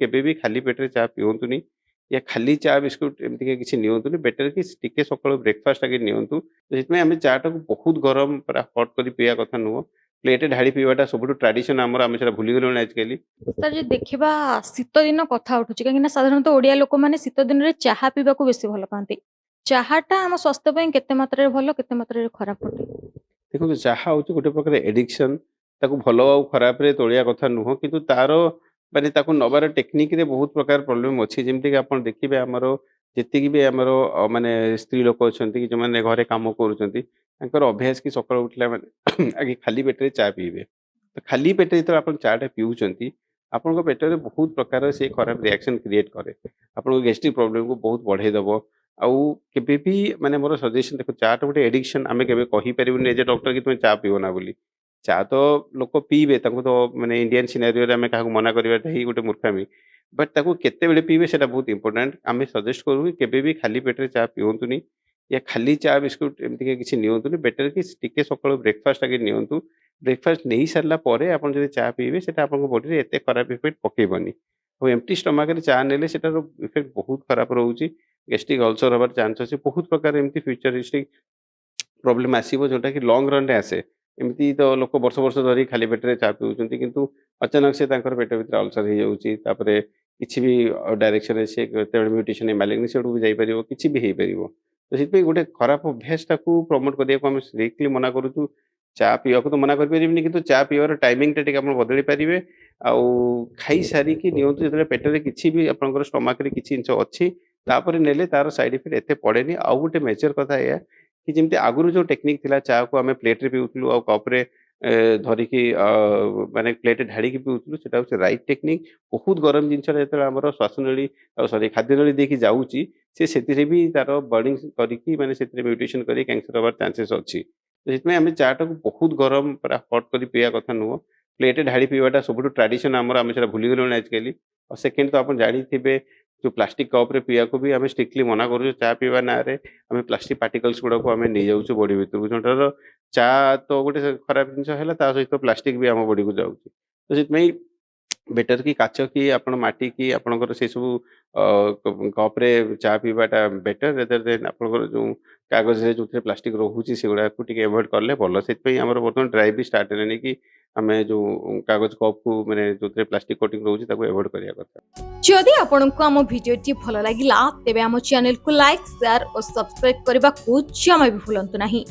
केबे भी खाली पेटरे चा पिउंतुनी या खाली चा बिस्कुट एमती किसी नियंतुनी बेटर कि टिके सकाळु ब्रेकफास्ट आगे नियंतु ସେଥିପାଇଁ ଆମେ ଚାଟାକୁ ବହୁତ ଗରମ ପୁରା ହଟ୍ କରି ପିଇବା କଥା ନୁହଁ। ପ୍ଲେଟେ ଢାଳି ପିଇବାଟା ସବୁଠୁ ଟ୍ରାଡିସନ ଆମର ଆମେ ସେଟା ଭୁଲିଗଲୁଣି ଆଜିକାଲି। ସାର୍ ଯଦି ଦେଖିବା ଶୀତ ଦିନ କଥା ଉଠୁଛି କାହିଁକି ନା ସାଧାରଣତଃ ଓଡିଆ ଲୋକମାନେ ଶୀତ ଦିନରେ ଚାହା ପିଇବାକୁ ବେଶୀ ଭଲ ପାଆନ୍ତି। ଚାହାଟା ଆମ ସ୍ୱାସ୍ଥ୍ୟ ପାଇଁ କେତେ ମାତ୍ରାରେ ଭଲ କେତେ ମାତ୍ରାରେ ଖରାପ ଅଟେ? ଦେଖନ୍ତୁ ଚାହା ହଉଛି ଗୋଟେ ପ୍ରକାର ଏଡିକ୍ସନ। ତାକୁ ଭଲ ଆଉ ଖରାପରେ ତୋଳିବା କଥା ନୁହଁ କିନ୍ତୁ ତାର ମାନେ ତାକୁ ନବାର ଟେକ୍ନିକରେ ବହୁତ ପ୍ରକାର ପ୍ରୋବ୍ଲେମ ଅଛି। ଯେମିତିକି ଆପଣ ଦେଖିବେ ଆମର ଯେତିକି ବି ଆମର ମାନେ ସ୍ତ୍ରୀ ଲୋକ ଅଛନ୍ତି କି ଯୋଉମାନେ ଘରେ କାମ କରୁଛନ୍ତି ତାଙ୍କର ଅଭ୍ୟାସ କି ସକାଳୁ ଉଠିଲା ମାନେ ଆଗେ ଖାଲି ପେଟରେ ଚା ପିଇବେ। ତ ଖାଲି ପେଟରେ ଯେତେବେଳେ ଆପଣ ଚା ଟା ପିଉଛନ୍ତି ଆପଣଙ୍କ ପେଟରେ ବହୁତ ପ୍ରକାର ସେ ଖରାପ ରିଆକ୍ସନ କ୍ରିଏଟ କରେ। ଆପଣଙ୍କ ଗ୍ୟାଷ୍ଟ୍ରିକ ପ୍ରୋବ୍ଲେମକୁ ବହୁତ ବଢେଇ ଦବ। ଆଉ କେବେ ବି ମାନେ ମୋର ସଜେସନ ଦେଖ ଚା ଟା ଗୋଟେ ଏଡିକ୍ସନ ଆମେ କେବେ କହିପାରିବୁନି ଯେ ଡକ୍ଟର କି ତୁମେ ଚା ପିଅ ନା ବୋଲି। ଚା ତ ଲୋକ ପିଇବେ ତାଙ୍କୁ ତ ମାନେ ଇଣ୍ଡିଆନ ସିନାରିଓରେ ଆମେ କାହାକୁ ମନା କରିବାଟା ହିଁ ଗୋଟେ ମୂର୍ଖାମି। ବଟ୍ ତାକୁ କେତେବେଳେ ପିଇବେ ସେଟା ବହୁତ ଇମ୍ପୋର୍ଟାଣ୍ଟ। ଆମେ ସଜେଷ୍ଟ କରୁ କି କେବେ ବି ଖାଲି ପେଟରେ ଚା ପିଅନ୍ତୁନି या ଖାଲି ଚା ବିସ୍କୁଟ ଏମିତି କିଛି ନିଅନ୍ତୁନି। ବେଟର କି ଟିକେ ସକାଳୁ ବ୍ରେକଫାଷ୍ଟ ଆଗେ ନିଅନ୍ତୁ। ବ୍ରେକଫାଷ୍ଟ ନେଇ ସାରିଲା ପରେ ଆପଣ ଯଦି ଚା ପିଇବେ ସେଟା ଆପଣଙ୍କ ବଡିରେ ଏତେ ଖରାପ ଇଫେକ୍ଟ ପକେଇବନି। ଆଉ ଏମ୍ପ୍ଟି ଷ୍ଟମାକରେ ଚା ନେଲେ ସେଟାର ଇଫେକ୍ଟ ବହୁତ ଖରାପ ରହୁଛି। ଗ୍ୟାଷ୍ଟ୍ରିକ୍ ଅଲସର ହବାର ଚାନ୍ସ ଅଛି। ବହୁତ ପ୍ରକାର ଏମିତି ଫ୍ୟୁଚରିଷ୍ଟିକ ପ୍ରୋବ୍ଲେମ ଆସିବ ଯୋଉଟାକି ଲଙ୍ଗ ରନରେ ଆସେ। ଏମିତି ତ ଲୋକ ବର୍ଷ ବର୍ଷ ଧରି ଖାଲି ପେଟରେ ଚା ପିଉଛନ୍ତି କିନ୍ତୁ ଅଚାନକ ସେ ତାଙ୍କର ପେଟ ଭିତରେ ଅଲସର ହେଇଯାଉଛି। ତାପରେ କିଛି ବି ଡାଇରେକ୍ସନରେ ସେ କେତେବେଳେ ମ୍ୟୁଟେସନ ମାଲିଗ୍ନେସି ଆଡକୁ ବି ଯାଇପାରିବ କିଛି ବି ହେଇପାରିବ। ତ ସେଥିପାଇଁ ଗୋଟେ ଖରାପ ଅଭ୍ୟାସଟାକୁ ପ୍ରମୋଟ କରିବାକୁ ଆମେ ଷ୍ଟ୍ରିକ୍ଟଲି ମନା କରୁଛୁ। ଚା ପିଇବାକୁ ତ ମନା କରିପାରିବିନି କିନ୍ତୁ ଚା ପିଇବାର ଟାଇମିଂଟା ଟିକେ ଆପଣ ବଦଳେଇ ପାରିବେ। ଆଉ ଖାଇସାରିକି ନିଅନ୍ତୁ ଯେତେବେଳେ ପେଟରେ କିଛି ବି ଆପଣଙ୍କର ଷ୍ଟମାକରେ କିଛି ଜିନିଷ ଅଛି ତାପରେ ନେଲେ ତାର ସାଇଡ ଇଫେକ୍ଟ ଏତେ ପଡେନି। ଆଉ ଗୋଟେ ମେଜର କଥା ଏଇଆ କି ଯେମିତି ଆଗରୁ ଯୋଉ ଟେକ୍ନିକ ଥିଲା ଚାକୁ ଆମେ ପ୍ଲେଟରେ ପିଉଥିଲୁ ଆଉ କପରେ ଧରିକି ମାନେ ପ୍ଲେଟରେ ଢାଳିକି ପିଉଥିଲୁ ସେଟା ହଉଛି ରାଇଟ୍ ଟେକ୍ନିକ। ବହୁତ ଗରମ ଜିନିଷଟା ଯେତେବେଳେ ଆମର ଶ୍ୱାସନଳୀ ଆଉ ସରି ଖାଦ୍ୟନଳୀ ଦେଇକି ଯାଉଛି ସେ ସେଥିରେ ବି ତାର ବର୍ଣ୍ଣିଂ କରିକି ମାନେ ସେଥିରେ ମ୍ୟୁଟେସନ କରି କ୍ୟାନ୍ସର ହବାର ଚାନ୍ସେସ୍ ଅଛି। ତ ସେଥିପାଇଁ ଆମେ ଚା ଟାକୁ ବହୁତ ଗରମ ପୁରା ହଟ୍ କରି ପିଇବା କଥା ନୁହଁ। ପ୍ଲେଟେ ଢାଳି ପିଇବାଟା ସବୁଠୁ ଟ୍ରାଡିସନ ଆମର ଆମେ ସେଟା ଭୁଲିଗଲୁଣି ଆଜିକାଲି। ଆଉ ସେକେଣ୍ଡ ତ ଆପଣ ଜାଣିଥିବେ ଯୋଉ ପ୍ଲାଷ୍ଟିକ କପରେ ପିଇବାକୁ ବି ଆମେ ଷ୍ଟ୍ରିକ୍ଟଲି ମନା କରୁଛୁ। ଚା ପିଇବା ନାଁରେ ଆମେ ପ୍ଲାଷ୍ଟିକ ପାର୍ଟିକଲ୍ସ ଗୁଡାକୁ ଆମେ ନେଇଯାଉଛୁ ବଡି ଭିତରକୁ ଯୋଉଟାର ଚା ତ ଗୋଟେ ଖରାପ ଜିନିଷ ହେଲା ତା ସହିତ ପ୍ଲାଷ୍ଟିକ ବି ଆମ ବଡିକୁ ଯାଉଛି। ତ ସେଥିପାଇଁ ବେଟର କି କାଚ କି ଆପଣ ମାଟି କି ଆପଣଙ୍କର ସେ ସବୁ କପରେ ଚା ପିଇବାଟା ବେଟର ରେଦର ଦେନ ଆପଣଙ୍କର ଯୋଉ କାଗଜରେ ଯୋଉଥିରେ ପ୍ଲାଷ୍ଟିକ ରହୁଛି ସେଗୁଡାକୁ ଟିକେ ଆଭଏଡ କଲେ ଭଲ। ସେଥିପାଇଁ ଆମର ବର୍ତ୍ତମାନ ଡ୍ରାଇଭ ବି ଷ୍ଟାର୍ଟ ହେଲାଣି କି ଆମେ ଯୋଉ କାଗଜ କପକୁ ମାନେ ଯୋଉଥିରେ ପ୍ଲାଷ୍ଟିକ କୋଟିଂ ରହୁଛି ତାକୁ ଆଭଏଡ କରିବା କଥା। ଯଦି ଆପଣଙ୍କୁ ଆମ ଭିଡିଓଟି ଭଲ ଲାଗିଲା ତେବେ ଆମ ଚ୍ୟାନେଲକୁ ଲାଇକ୍ ସେୟାର ଓ ସବସ୍କ୍ରାଇବ କରିବାକୁ ଜମା ବି ଭୁଲନ୍ତୁ ନାହିଁ।